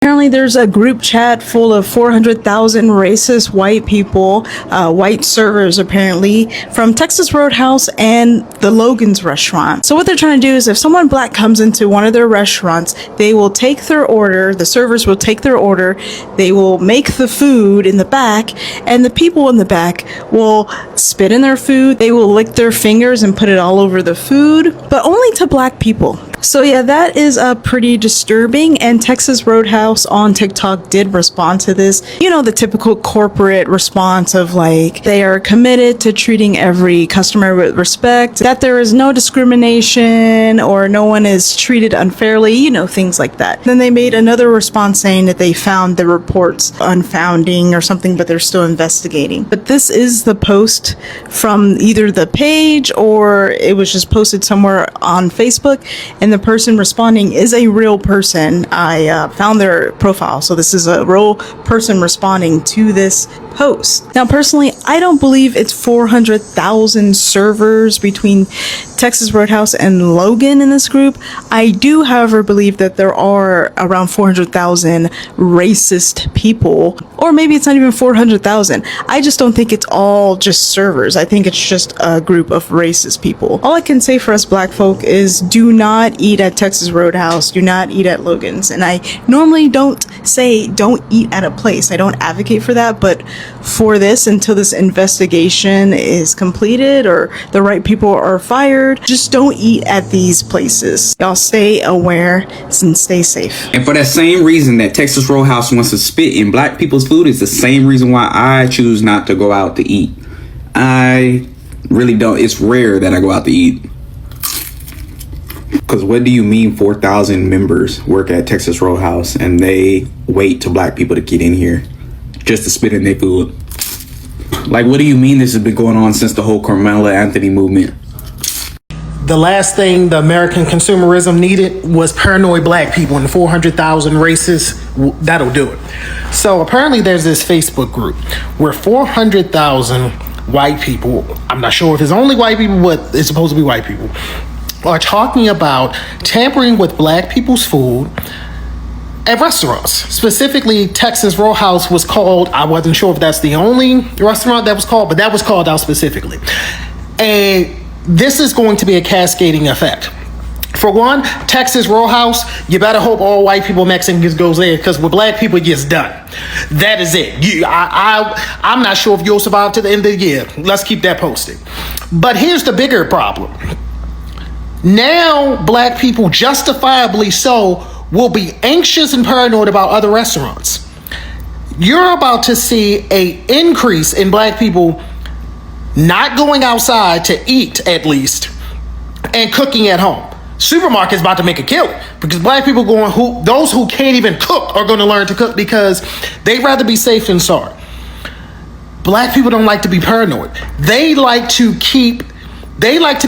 Apparently, there's a group chat full of 400,000 racist white people, white servers apparently, from Texas Roadhouse and the Logan's restaurant. So what they're trying to do is if someone black comes into one of their restaurants, they will take their order, the servers will take their order, they will make the food in the back, and the people in the back will spit in their food, they will lick their fingers and put it all over the food, but only to black people. So yeah, that is pretty disturbing, and Texas Roadhouse on TikTok did respond to this. You know, the typical corporate response of like, they are committed to treating every customer with respect, that there is no discrimination or no one is treated unfairly, you know, things like that. Then they made another response saying that they found the reports unfounding or something, but they're still investigating. But this is the post from either the page or it was just posted somewhere on Facebook, and the person responding is a real person. I found their profile, so this is a real person responding to this post. Now, personally, I don't believe it's 400,000 servers between Texas Roadhouse and Logan in this group. I do, however, believe that there are around 400,000 racist people, or maybe it's not even 400,000. I just don't think it's all just servers. I think it's just a group of racist people. All I can say for us black folk is do not eat at Texas Roadhouse, do not eat at Logan's. And I normally don't say don't eat at a place. I don't advocate for that, but for this, until this investigation is completed or the right people are fired, just don't eat at these places. Y'all stay aware and stay safe. And for that same reason that Texas Roadhouse wants to spit in black people's food is the same reason why I choose not to go out to eat. I really don't. It's rare that I go out to eat. Because what do you mean 4,000 members work at Texas Roadhouse and they wait to black people to get in here just to spit in their food? Like, what do you mean this has been going on since the whole Carmela Anthony movement? The last thing the American consumerism needed was paranoid black people, and 400,000 racists, that'll do it. So apparently there's this Facebook group where 400,000 white people, I'm not sure if it's only white people, but it's supposed to be white people, are talking about tampering with black people's food at restaurants. Specifically, Texas Roadhouse was called. I wasn't sure if that's the only restaurant that was called, but that was called out specifically. And this is going to be a cascading effect. For one, Texas Roadhouse, you better hope all white people, Mexicans goes there, because with black people, it gets done. That is it. I'm not sure if you'll survive to the end of the year. Let's keep that posted. But here's the bigger problem. Now, black people, justifiably so, will be anxious and paranoid about other restaurants. You're about to see an increase in black people not going outside to eat, at least, and cooking at home. Supermarket's about to make a killing because black people those who can't even cook are going to learn to cook because they'd rather be safe than sorry. Black people don't like to be paranoid. They like to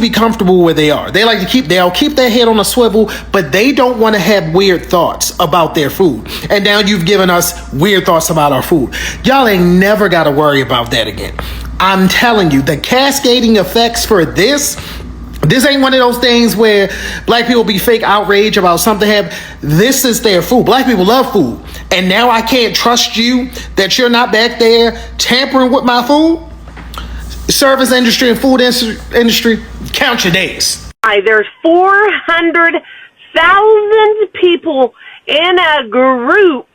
be comfortable where they are. They'll keep their head on a swivel, but they don't want to have weird thoughts about their food. And now you've given us weird thoughts about our food. Y'all ain't never got to worry about that again. I'm telling you, the cascading effects for this ain't one of those things where black people be fake outrage about something happen. This is their food. Black people love food. And now I can't trust you that you're not back there tampering with my food. Service industry and food industry, count your days. There's 400,000 people in a group,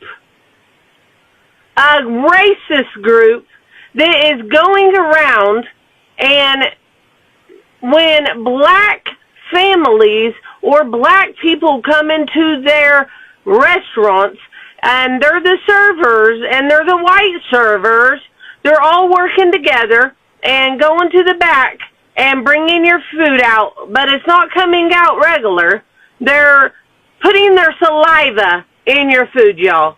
a racist group that is going around, and when black families or black people come into their restaurants and they're the servers and they're the white servers, they're all working together and going to the back and bringing your food out, but it's not coming out regular. They're putting their saliva in your food, y'all.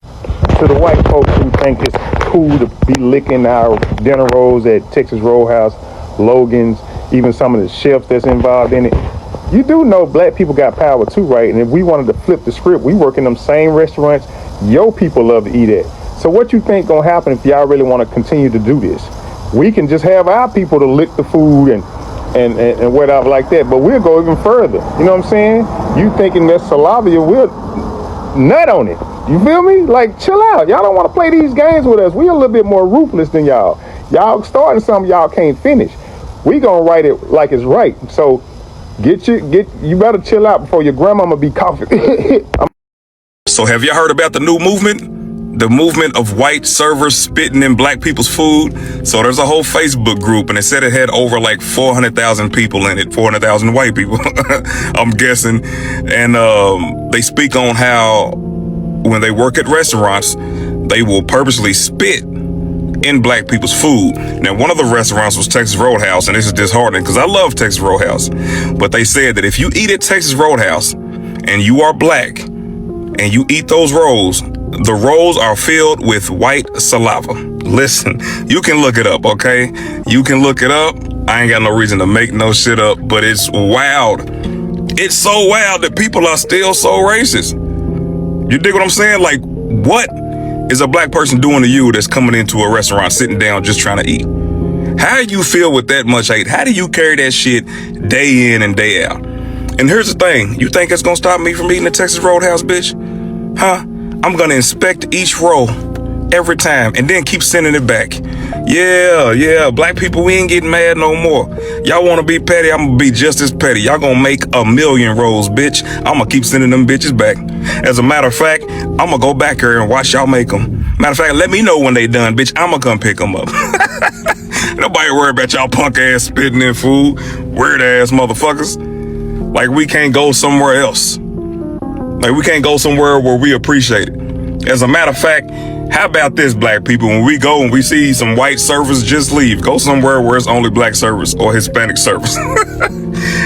To the white folks who think it's cool to be licking our dinner rolls at Texas Roadhouse, Logan's, even some of the chefs that's involved in it, you do know black people got power too, right? And if we wanted to flip the script, we work in them same restaurants your people love to eat at. So what you think gonna happen if y'all really want to continue to do this? We can just have our people to lick the food and and whatever like that. But we'll go even further. You know what I'm saying? You thinking that saliva, we'll nut on it. You feel me? Like, chill out. Y'all don't want to play these games with us. We a little bit more ruthless than y'all. Y'all starting something y'all can't finish. We gonna write it like it's right. So you better chill out before your grandmama be coughing. So have y'all heard about the new movement? The movement of white servers spitting in black people's food. So there's a whole Facebook group, and it said it had over like 400,000 people in it, 400,000 white people, I'm guessing. And they speak on how when they work at restaurants, they will purposely spit in black people's food. Now, one of the restaurants was Texas Roadhouse, and this is disheartening because I love Texas Roadhouse. But they said that if you eat at Texas Roadhouse and you are black and you eat those rolls, the rolls are filled with white saliva. Listen, you can look it up, okay? You can look it up. I ain't got no reason to make no shit up, but it's wild. It's so wild that people are still so racist. You dig what I'm saying? Like, what is a black person doing to you that's coming into a restaurant, sitting down, just trying to eat? How do you feel with that much hate? How do you carry that shit day in and day out? And here's the thing. You think it's gonna stop me from eating a Texas Roadhouse, bitch? Huh? I'm gonna inspect each roll every time and then keep sending it back. Yeah, black people, we ain't getting mad no more. Y'all wanna be petty, I'm gonna be just as petty. Y'all gonna make 1,000,000 rolls, bitch. I'm gonna keep sending them bitches back. As a matter of fact, I'm gonna go back here and watch y'all make them. Matter of fact, let me know when they done, bitch. I'm gonna come pick them up. Nobody worry about y'all punk ass spitting in food, weird ass motherfuckers. Like we can't go somewhere else. Like we can't go somewhere where we appreciate it. As a matter of fact, how about this, black people? When we go and we see some white servers, just leave. Go somewhere where it's only black servers or Hispanic servers.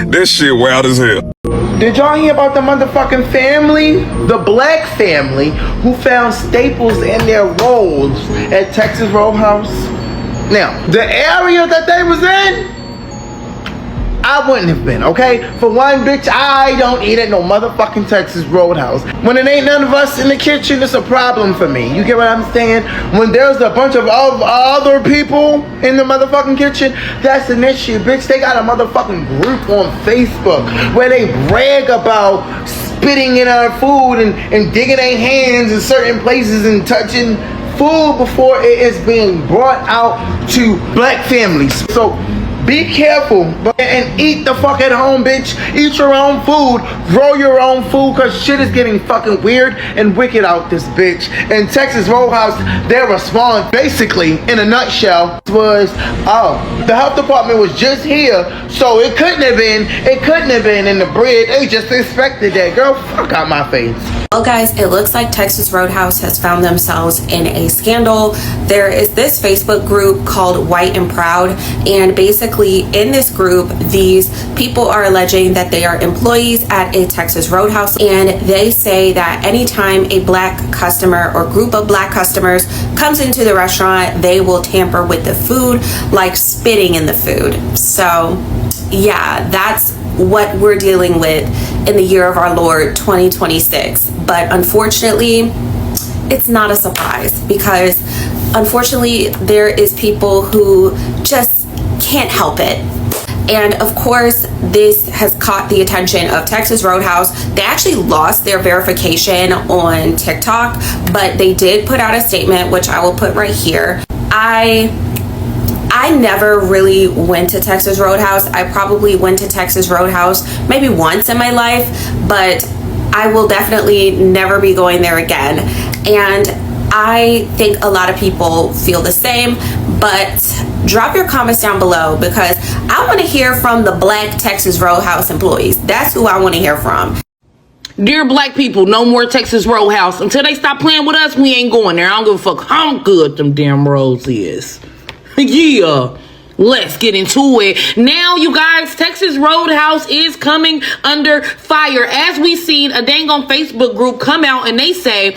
This shit wild as hell. Did y'all hear about the motherfucking family? The black family who found staples in their rolls at Texas Roadhouse? Now, the area that they was in, I wouldn't have been, okay? For one, bitch, I don't eat at no motherfucking Texas Roadhouse. When it ain't none of us in the kitchen, it's a problem for me. You get what I'm saying? When there's a bunch of other people in the motherfucking kitchen, that's an issue, bitch. They got a motherfucking group on Facebook where they brag about spitting in our food and digging their hands in certain places and touching food before it is being brought out to black families. So, be careful and eat the fuck at home, bitch. Eat your own food. Grow your own food, because shit is getting fucking weird and wicked out this bitch. And Texas Roadhouse, their response, basically, in a nutshell, was, the health department was just here, so it couldn't have been in the bread. They just expected that. Girl, fuck out my face. Well, guys, it looks like Texas Roadhouse has found themselves in a scandal. There is this Facebook group called White and Proud, and basically in this group, these people are alleging that they are employees at a Texas Roadhouse, and they say that anytime a black customer or group of black customers comes into the restaurant, they will tamper with the food, like spitting in the food. So yeah, that's what we're dealing with in the year of our Lord 2026. But unfortunately, it's not a surprise, because unfortunately there is people who just can't help it. And of course, this has caught the attention of Texas Roadhouse. They actually lost their verification on TikTok, but they did put out a statement, which I will put right here. I never really went to Texas Roadhouse. I probably went to Texas Roadhouse maybe once in my life, but I will definitely never be going there again. And I think a lot of people feel the same, but drop your comments down below, because I want to hear from the black Texas Roadhouse employees. That's who I want to hear from. Dear black people, no more Texas Roadhouse. Until they stop playing with us, we ain't going there. I don't give a fuck how good them damn rolls is. Yeah, let's get into it. Now, you guys, Texas Roadhouse is coming under fire. As we seen a dang on Facebook group come out and they say,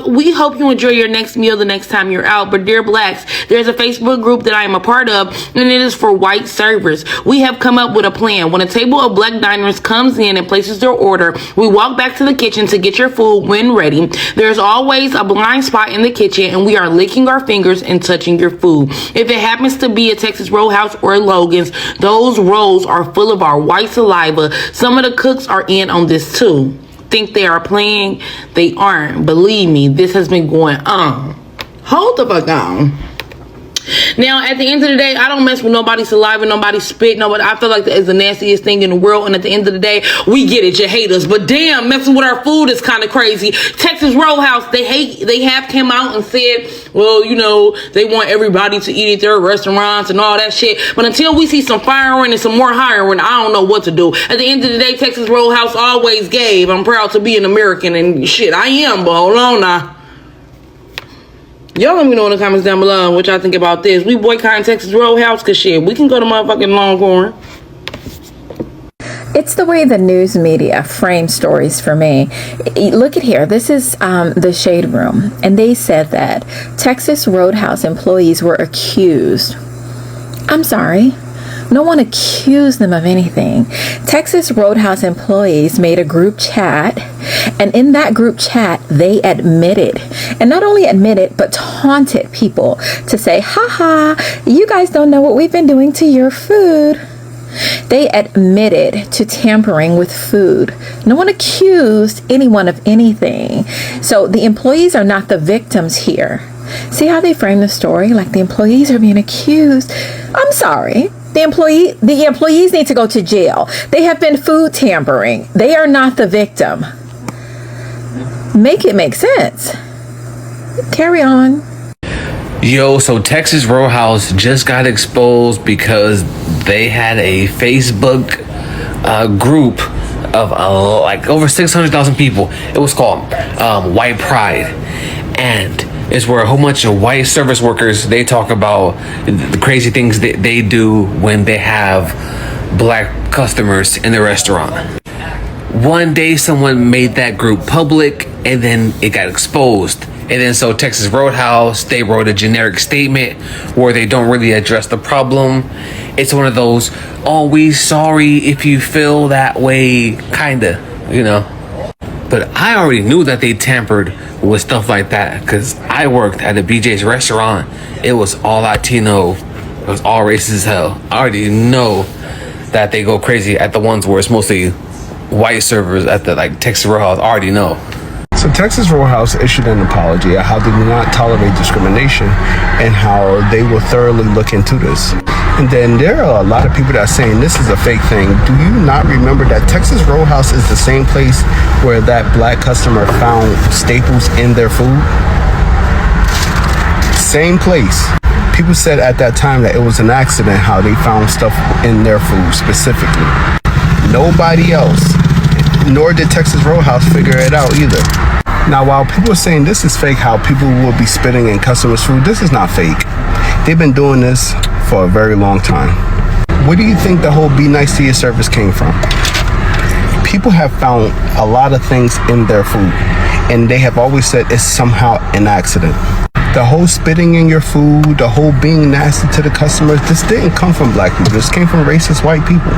We hope you enjoy your next meal the next time you're out. But dear Blacks, there's a Facebook group that I am a part of, and it is for white servers. We have come up with a plan. When a table of Black diners comes in and places their order, we walk back to the kitchen to get your food when ready. There's always a blind spot in the kitchen, and we are licking our fingers and touching your food. If it happens to be a Texas Roadhouse or Logan's, those rolls are full of our white saliva. Some of the cooks are in on this too. Think they are playing? They aren't. Believe me, this has been going on. Hold the fuck on. Now, at the end of the day, I don't mess with nobody's saliva, nobody's spit, nobody. I feel like that is the nastiest thing in the world. And at the end of the day, we get it, you hate us. But damn, messing with our food is kind of crazy. Texas Roadhouse, they have come out and said, well, you know, they want everybody to eat at their restaurants and all that shit. But until we see some firing and some more hiring, I don't know what to do. At the end of the day, Texas Roadhouse always gave. I'm proud to be an American and shit, I am, but hold on now. Y'all let me know in the comments down below what y'all think about this. We boycotting Texas Roadhouse because shit, we can go to motherfucking Longhorn. It's the way the news media frame stories for me. Look at here. This is the Shade Room. And they said that Texas Roadhouse employees were accused. I'm sorry. No one accused them of anything. Texas Roadhouse employees made a group chat, and in that group chat, they admitted, and not only admitted, but taunted people to say, haha, you guys don't know what we've been doing to your food. They admitted to tampering with food. No one accused anyone of anything. So the employees are not the victims here. See how they frame the story? Like the employees are being accused. I'm sorry. The employees need to go to jail. They have been food tampering. They are not the victim. Make it make sense. Carry on. Yo, so Texas Roadhouse just got exposed because they had a Facebook group of like over 600,000 people. It was called White Pride, and it's where a whole bunch of white service workers, they talk about the crazy things that they do when they have black customers in the restaurant. One day someone made that group public, and then it got exposed. And then so Texas Roadhouse, they wrote a generic statement where they don't really address the problem. It's one of those, oh, we sorry if you feel that way, kinda, you know. But I already knew that they tampered with stuff like that because I worked at a BJ's restaurant. It was all Latino. It was all racist as hell. I already know that they go crazy at the ones where it's mostly white servers at the like Texas Roadhouse. I already know. So Texas Roadhouse issued an apology at how they do not tolerate discrimination and how they will thoroughly look into this. And then there are a lot of people that are saying this is a fake thing. Do you not remember that Texas Roadhouse is the same place where that black customer found staples in their food? Same place. People said at that time that it was an accident how they found stuff in their food specifically. Nobody else, nor did Texas Roadhouse figure it out either. Now, while people are saying this is fake, how people will be spitting in customers' food, this is not fake. They've been doing this for a very long time. Where do you think the whole be nice to your service came from? People have found a lot of things in their food, and they have always said it's somehow an accident. The whole spitting in your food, the whole being nasty to the customers, this didn't come from black people. This came from racist white people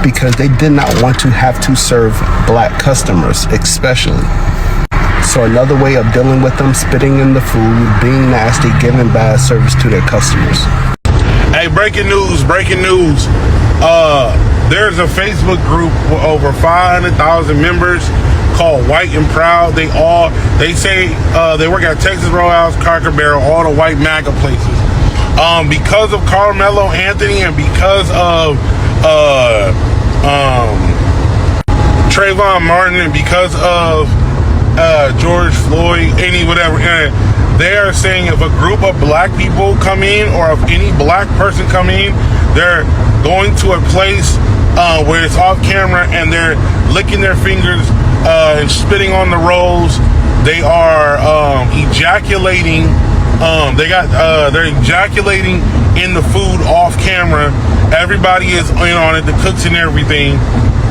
because they did not want to have to serve black customers, especially. So another way of dealing with them, spitting in the food, being nasty, giving bad service to their customers. Hey, breaking news. There's a Facebook group with over 500,000 members called White and Proud. They say they work at Texas Roadhouse, Cracker Barrel, all the white MAGA places. Because of Carmelo Anthony and because of Trayvon Martin and because of George Floyd, whatever. They are saying if a group of black people come in or if any black person come in, they're going to a place where it's off camera and they're licking their fingers and spitting on the rolls. They are ejaculating. They're ejaculating in the food off camera. Everybody is in on it. The cooks and everything.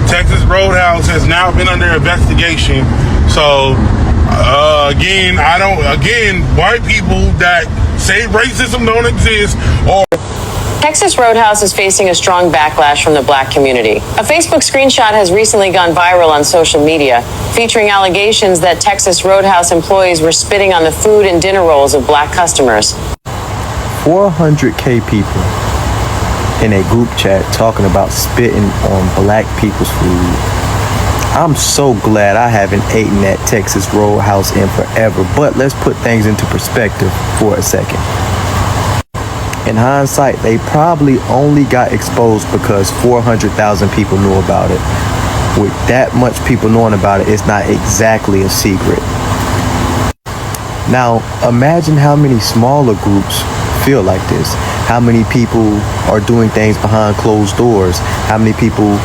Texas Roadhouse has now been under investigation. So Again, white people that say racism don't exist or Texas Roadhouse is facing a strong backlash from the black community. A Facebook screenshot has recently gone viral on social media, featuring allegations that Texas Roadhouse employees were spitting on the food and dinner rolls of black customers. 400K people in a group chat talking about spitting on black people's food. I'm so glad I haven't eaten at Texas Roadhouse in forever, but let's put things into perspective for a second. In hindsight, they probably only got exposed because 400,000 people knew about it. With that much people knowing about it, it's not exactly a secret. Now, imagine how many smaller groups feel like this. How many people are doing things behind closed doors? How many people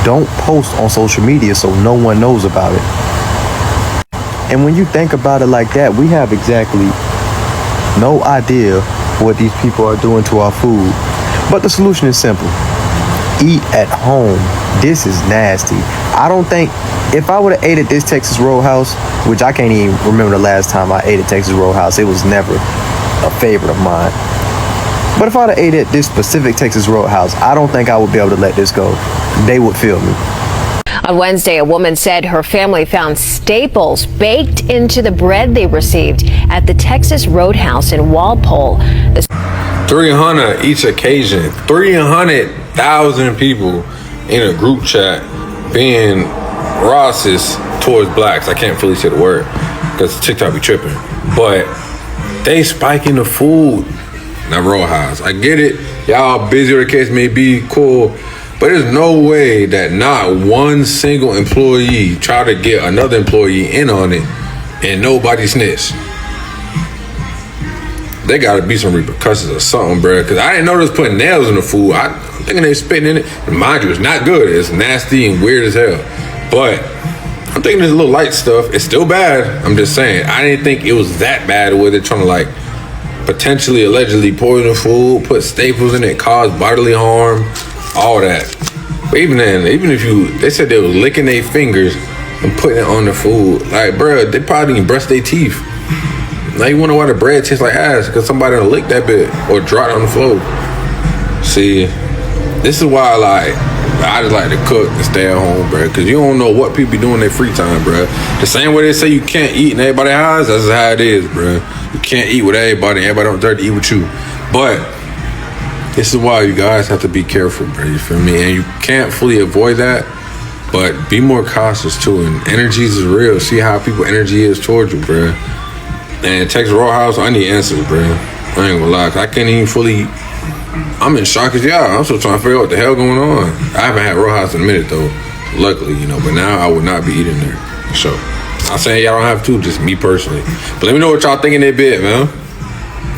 don't post on social media so no one knows about it? And when you think about it like that, we have exactly no idea what these people are doing to our food. But the solution is simple. Eat at home. This is nasty. I don't think, if I would have ate at this Texas Roadhouse, which I can't even remember the last time I ate at Texas Roadhouse, it was never a favorite of mine. But if I'd have ate at this specific Texas Roadhouse, I don't think I would be able to let this go. They would feel me. On Wednesday, a woman said her family found staples baked into the bread they received at the Texas Roadhouse in Walpole. 300 each occasion. 300,000 people in a group chat being racist towards blacks. I can't fully say the word because TikTok be tripping. But they spiking the food. Now, Roadhouse, I get it. Y'all busy or the case may be, cool. But there's no way that not one single employee tried to get another employee in on it and nobody snitched. There gotta be some repercussions or something, bro. Cause I didn't know they was putting nails in the food. I'm thinking they spitting in it. And mind you, it's not good. It's nasty and weird as hell. But I'm thinking there's a little light stuff. It's still bad. I'm just saying. I didn't think it was that bad where they're trying to like potentially, allegedly poison the food, put staples in it, cause bodily harm. All that. But even then, even if they said they were licking their fingers and putting it on the food. Like, bro, they probably didn't brush their teeth. Now you wonder why the bread tastes like ass, because somebody done licked that bit or dropped it on the floor. See, this is why I just like to cook and stay at home, bro, because you don't know what people be doing in their free time, bro. The same way they say you can't eat in everybody's house, that's how it is, bro. You can't eat with everybody, and everybody don't dare to eat with you. But this is why you guys have to be careful, bro. You feel me? And you can't fully avoid that, but be more cautious too. And energies is real. See how people's energy is towards you, bro. And Texas Roadhouse, I need answers, bro. I ain't gonna lie, 'cause I can't even fully. I'm in shock as y'all. I'm still trying to figure out what the hell going on. I haven't had Roadhouse in a minute though, luckily, but now I would not be eating there. So, I'm saying y'all don't have to, just me personally. But let me know what y'all think in that bit, man.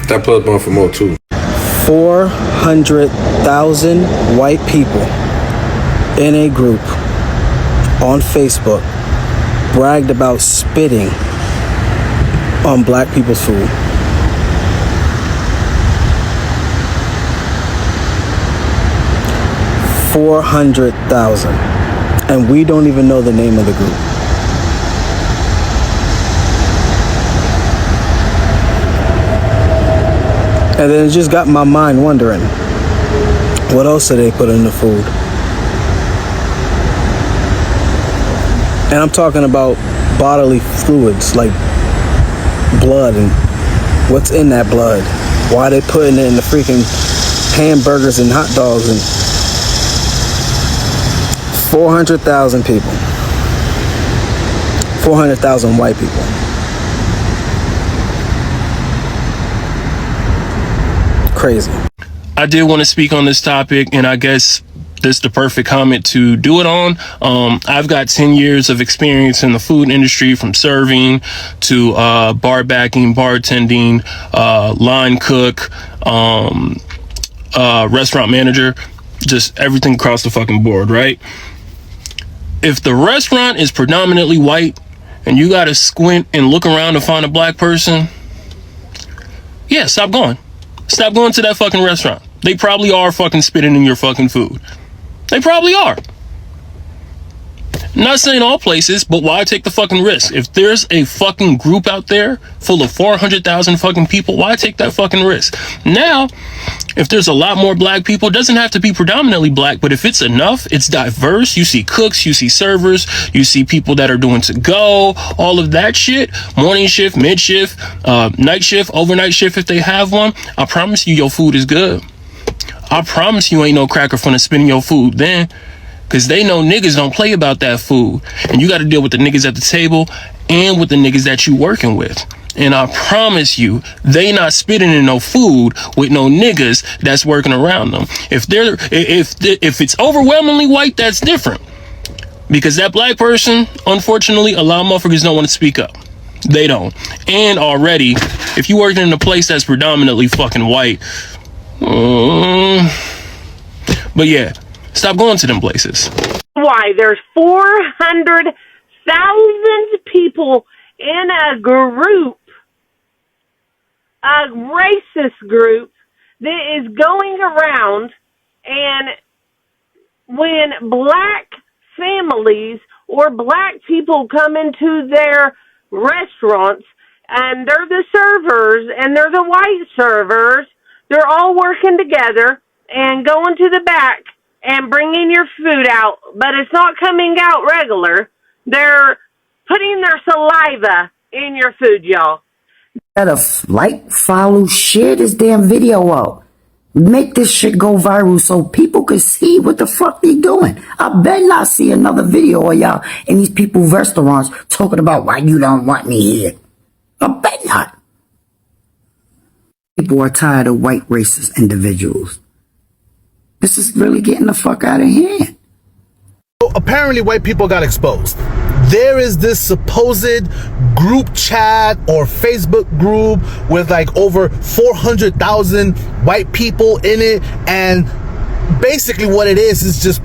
That plus one for more too. 400,000 white people in a group on Facebook bragged about spitting on black people's food. $400,000, and we don't even know the name of the group. And then it just got my mind wondering, what else did they put in the food? And I'm talking about bodily fluids like blood, and what's in that blood? Why are they putting it in the freaking hamburgers and hot dogs? And 400,000 people. 400,000 white people. Crazy. I did want to speak on this topic, and I guess this is the perfect comment to do it on. I've got 10 years of experience in the food industry, from serving to bar backing, bartending, line cook, restaurant manager, just everything across the fucking board, right? If the restaurant is predominantly white and you gotta squint and look around to find a black person, yeah, stop going. Stop going to that fucking restaurant. They probably are fucking spitting in your fucking food. They probably are. Not saying all places, but why take the fucking risk? If there's a fucking group out there full of 400,000 fucking people, why take that fucking risk? Now, if there's a lot more black people, it doesn't have to be predominantly black, but if it's enough, it's diverse. You see cooks, you see servers, you see people that are doing to go, all of that shit. Morning shift, mid shift, night shift, overnight shift if they have one. I promise you your food is good. I promise you ain't no cracker finna spin your food then. Cause they know niggas don't play about that food. And you gotta deal with the niggas at the table and with the niggas that you working with. And I promise you, they not spitting in no food with no niggas that's working around them. If it's overwhelmingly white, that's different. Because that black person, unfortunately, a lot of motherfuckers don't want to speak up. They don't. And already, if you working in a place that's predominantly fucking white, but yeah, stop going to them places. Why there's 400,000 people in a group, a racist group that is going around, and when black families or black people come into their restaurants and they're the servers and they're the white servers, they're all working together and going to the back and bringing your food out, but it's not coming out regular. They're putting their saliva in your food, y'all. Gotta like, follow, share this damn video out. Make this shit go viral so people can see what the fuck they doing. I bet not see another video of y'all in these people's restaurants talking about why you don't want me here. I bet not. People are tired of white racist individuals. This is really getting the fuck out of hand. So apparently white people got exposed. There is this supposed group chat or Facebook group with like over 400,000 white people in it, and basically what it is just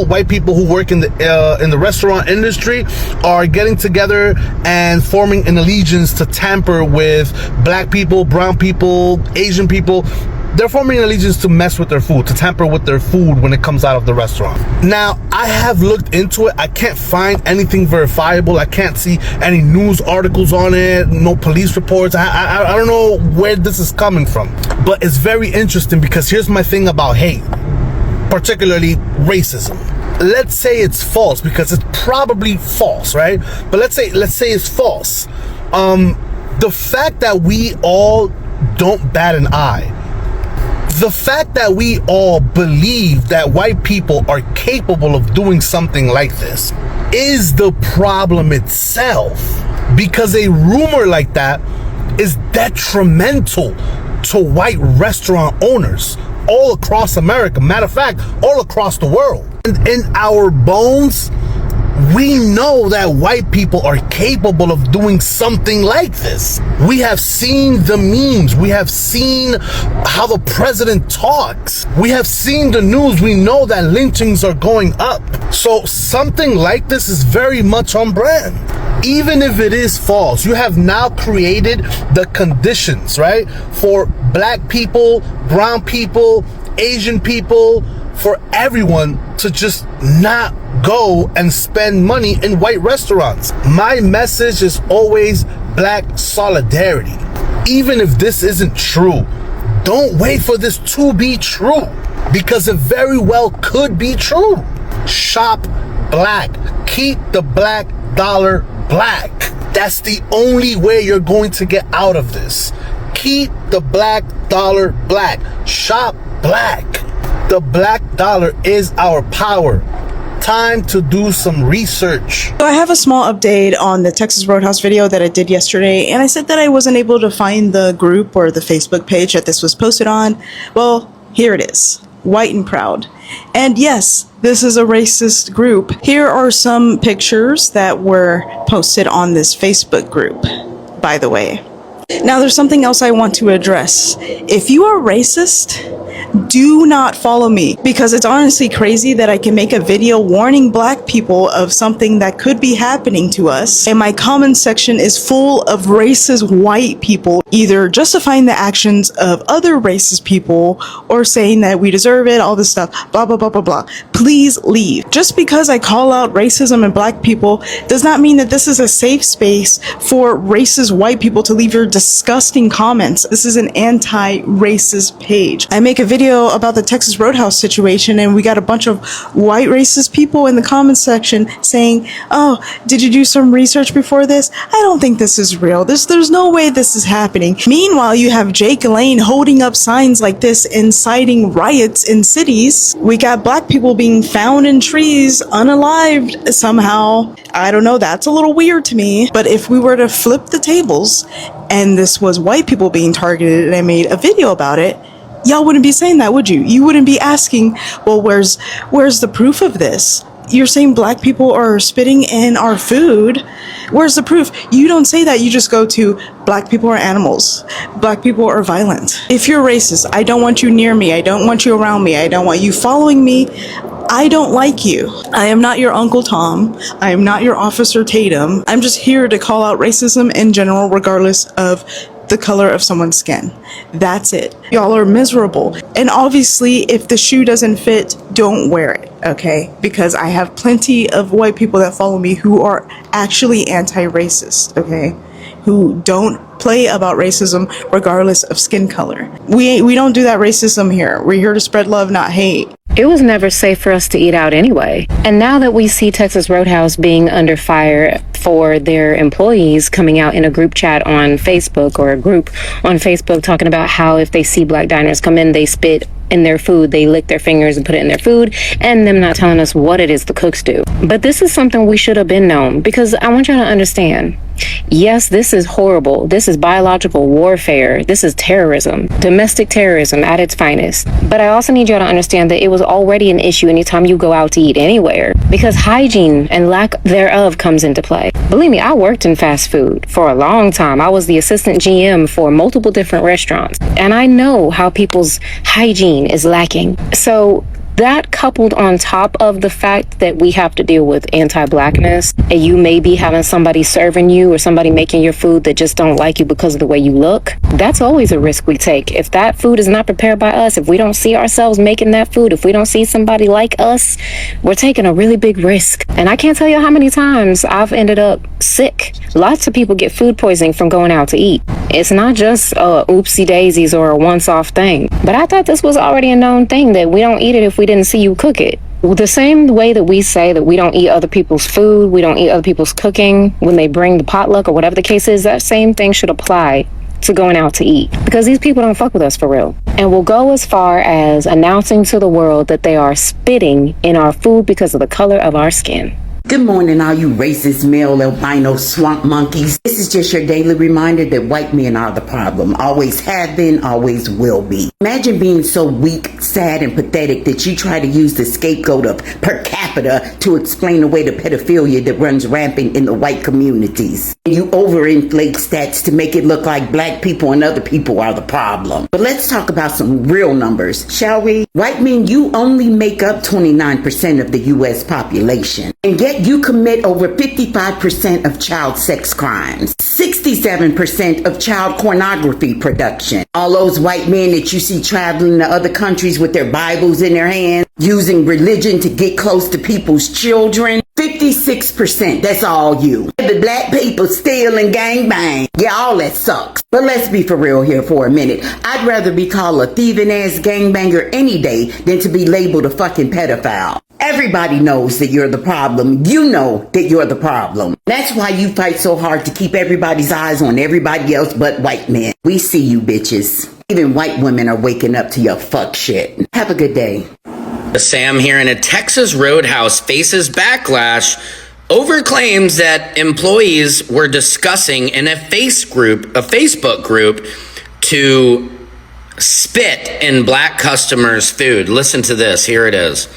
white people who work in the restaurant industry are getting together and forming an allegiance to tamper with black people, brown people, Asian people. They're forming an allegiance to mess with their food, to tamper with their food when it comes out of the restaurant. Now, I have looked into it. I can't find anything verifiable. I can't see any news articles on it, no police reports. I don't know where this is coming from. But it's very interesting because here's my thing about hate, particularly racism. Let's say it's false, because it's probably false, right? But let's say it's false. The fact that we all don't bat an eye, the fact that we all believe that white people are capable of doing something like this is the problem itself, because a rumor like that is detrimental to white restaurant owners all across America. Matter of fact, all across the world. And in our bones, we know that white people are capable of doing something like this. We have seen the memes. We have seen how the president talks. We have seen the news. We know that lynchings are going up. So something like this is very much on brand. Even if it is false, you have now created the conditions, right, for black people, brown people, Asian people, for everyone to just not go and spend money in white restaurants. My message is always black solidarity. Even if this isn't true, don't wait for this to be true, because it very well could be true. Shop black. Keep the black dollar black. That's the only way you're going to get out of this. Keep the black dollar black. Shop black. The black dollar is our power. Time to do some research. So I have a small update on the Texas Roadhouse video that I did yesterday, and I said that I wasn't able to find the group or the Facebook page that this was posted on. Well, here it is. White and Proud. And yes, this is a racist group. Here are some pictures that were posted on this Facebook group, by the way. Now, there's something else I want to address. If you are racist, do not follow me, because it's honestly crazy that I can make a video warning black people of something that could be happening to us, and my comment section is full of racist white people either justifying the actions of other racist people or saying that we deserve it, all this stuff, blah blah blah blah blah. Please leave. Just because I call out racism in black people does not mean that this is a safe space for racist white people to leave your disgusting comments. This is an anti-racist page. I make a video about the Texas Roadhouse situation, and we got a bunch of white racist people in the comments section saying, oh, did you do some research before this? I don't think this is real. There's no way this is happening. Meanwhile, you have Jake Lane holding up signs like this, inciting riots in cities. We got black people being found in trees, unalived somehow. I don't know, that's a little weird to me. But if we were to flip the tables and this was white people being targeted and I made a video about it, y'all wouldn't be saying that, would you? You wouldn't be asking, well, where's the proof of this? You're saying black people are spitting in our food. Where's the proof? You don't say that. You just go to black people are animals. Black people are violent. If you're racist, I don't want you near me. I don't want you around me. I don't want you following me. I don't like you. I am not your Uncle Tom. I am not your Officer Tatum. I'm just here to call out racism in general, regardless of the color of someone's skin. That's it. Y'all are miserable. And obviously, if the shoe doesn't fit, don't wear it, okay? Because I have plenty of white people that follow me who are actually anti-racist, okay? Who don't play about racism regardless of skin color. We don't do that racism here. We're here to spread love, not hate. It was never safe for us to eat out anyway. And now that we see Texas Roadhouse being under fire for their employees coming out in a group chat on Facebook, or a group on Facebook talking about how if they see black diners come in, they spit in their food, they lick their fingers and put it in their food, and them not telling us what it is the cooks do. But this is something we should have been known, because I want y'all to understand, yes, this is horrible. This is biological warfare. This is terrorism, domestic terrorism at its finest. But I also need y'all to understand that it was already an issue anytime you go out to eat anywhere, because hygiene and lack thereof comes into play. Believe me, I worked in fast food for a long time. I was the assistant GM for multiple different restaurants, and I know how people's hygiene is lacking. So that, coupled on top of the fact that we have to deal with anti-blackness, and you may be having somebody serving you or somebody making your food that just don't like you because of the way you look, that's always a risk we take. If that food is not prepared by us, if we don't see ourselves making that food, if we don't see somebody like us, we're taking a really big risk. And I can't tell you how many times I've ended up sick. Lots of people get food poisoning from going out to eat. It's not just oopsie daisies or a once-off thing. But I thought this was already a known thing, that we don't eat it if we didn't see you cook it. The same way that we say that we don't eat other people's food, we don't eat other people's cooking when they bring the potluck or whatever the case is, that same thing should apply to going out to eat, because these people don't fuck with us for real, and will go as far as announcing to the world that they are spitting in our food because of the color of our skin. Good morning, all you racist male albino swamp monkeys. This is just your daily reminder that white men are the problem. Always have been, always will be. Imagine being so weak, sad, and pathetic that you try to use the scapegoat of per capita to explain away the pedophilia that runs rampant in the white communities. You overinflate stats to make it look like black people and other people are the problem. But let's talk about some real numbers, shall we? White men, you only make up 29% of the U.S. population. And yet you commit over 55% of child sex crimes, 67% of child pornography production. All those white men that you see traveling to other countries with their Bibles in their hands, using religion to get close to people's children, 56%, that's all you. The black people steal and gangbang. Yeah, all that sucks. But let's be for real here for a minute. I'd rather be called a thieving ass gangbanger any day than to be labeled a fucking pedophile. Everybody knows that you're the problem. You know that you're the problem. That's why you fight so hard to keep everybody's eyes on everybody else but white men. We see you bitches. Even white women are waking up to your fuck shit. Have a good day. Sam here, in a Texas Roadhouse faces backlash over claims that employees were discussing in a Facebook group to spit in black customers' food. Listen to this. Here it is.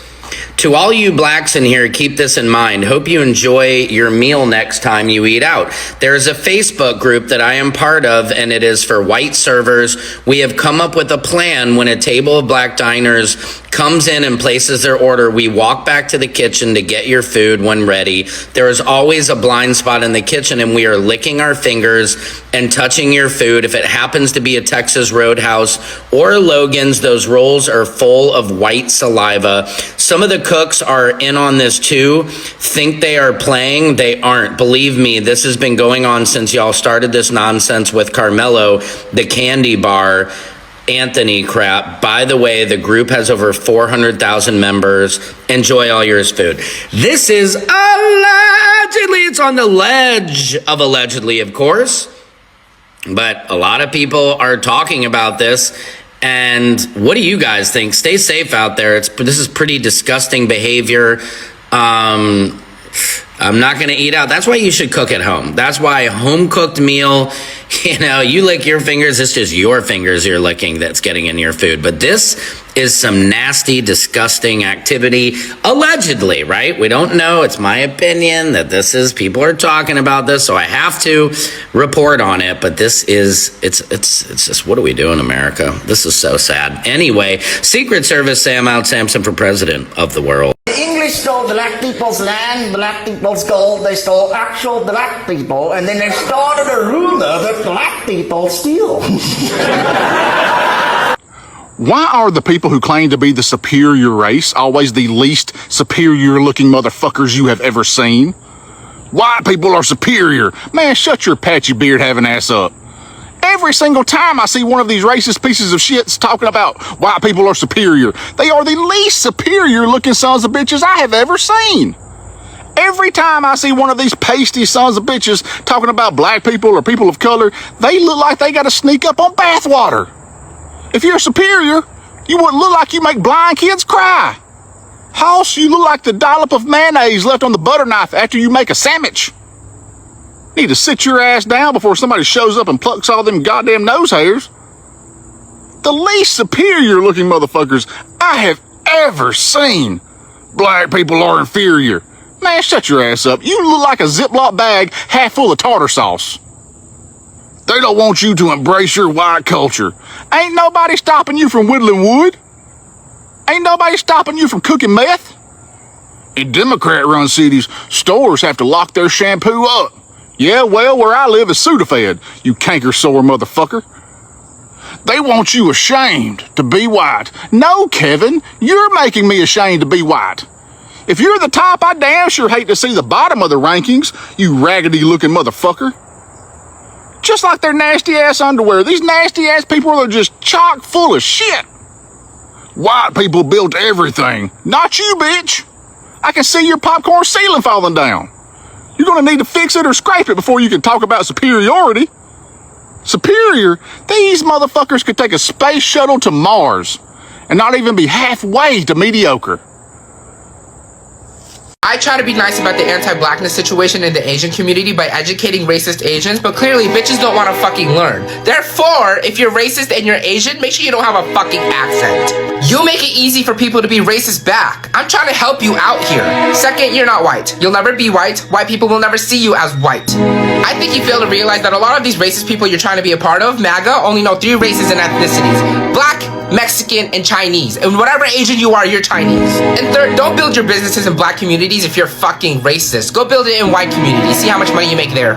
To all you blacks in here, keep this in mind. Hope you enjoy your meal next time you eat out. There is a Facebook group that I am part of, and it is for white servers. We have come up with a plan. When a table of black diners comes in and places their order, we walk back to the kitchen to get your food when ready. There is always a blind spot in the kitchen, and we are licking our fingers and touching your food. If it happens to be a Texas Roadhouse or Logan's, those rolls are full of white saliva. Some of the cooks are in on this too, think they are playing. They aren't. Believe me, this has been going on since y'all started this nonsense with Carmelo, the candy bar, Anthony crap. By the way, the group has over 400,000 members. Enjoy all yours food. This is allegedly, it's on the ledge of allegedly, of course, but a lot of people are talking about this. And what do you guys think? Stay safe out there. This is pretty disgusting behavior. I'm not going to eat out. That's why you should cook at home. That's why a home-cooked meal, you lick your fingers. It's just your fingers you're licking that's getting in your food. But this is some nasty, disgusting activity. Allegedly, right? We don't know. It's my opinion that people are talking about this, so I have to report on it. But this is, it's just, what do we do in America? This is so sad. Anyway, Secret Service Sam Out Samson for president of the world. The English stole black people's land, black people they stole actual black people, and then they started a rumor that black people steal. Why are the people who claim to be the superior race always the least superior looking motherfuckers you have ever seen? White people are superior. Man, shut your patchy beard having ass up. Every single time I see one of these racist pieces of shits talking about white people are superior, they are the least superior looking sons of bitches I have ever seen. Every time I see one of these pasty sons of bitches talking about black people or people of color, they look like they gotta sneak up on bathwater. If you're superior, you wouldn't look like you make blind kids cry. Hoss, you look like the dollop of mayonnaise left on the butter knife after you make a sandwich. Need to sit your ass down before somebody shows up and plucks all them goddamn nose hairs. The least superior looking motherfuckers I have ever seen. Black people are inferior. Man, shut your ass up. You look like a Ziploc bag half full of tartar sauce. They don't want you to embrace your white culture. Ain't nobody stopping you from whittling wood. Ain't nobody stopping you from cooking meth. In Democrat-run cities, stores have to lock their shampoo up. Yeah, well, where I live is Sudafed, you canker-sore motherfucker. They want you ashamed to be white. No, Kevin, you're making me ashamed to be white. If you're the top, I damn sure hate to see the bottom of the rankings, you raggedy-looking motherfucker. Just like their nasty-ass underwear, these nasty-ass people are just chock full of shit. White people built everything, not you, bitch. I can see your popcorn ceiling falling down. You're gonna need to fix it or scrape it before you can talk about superiority. Superior? These motherfuckers could take a space shuttle to Mars and not even be halfway to mediocre. I try to be nice about the anti-blackness situation in the Asian community by educating racist Asians, but clearly bitches don't want to fucking learn. Therefore, if you're racist and you're Asian, make sure you don't have a fucking accent. You make it easy for people to be racist back. I'm trying to help you out here. Second, you're not white. You'll never be white. White people will never see you as white. I think you fail to realize that a lot of these racist people you're trying to be a part of, MAGA, only know 3 races and ethnicities. Black, Mexican, and Chinese. And whatever Asian you are, you're Chinese. And third, don't build your businesses in black communities if you're fucking racist. Go build it in white communities. See how much money you make there.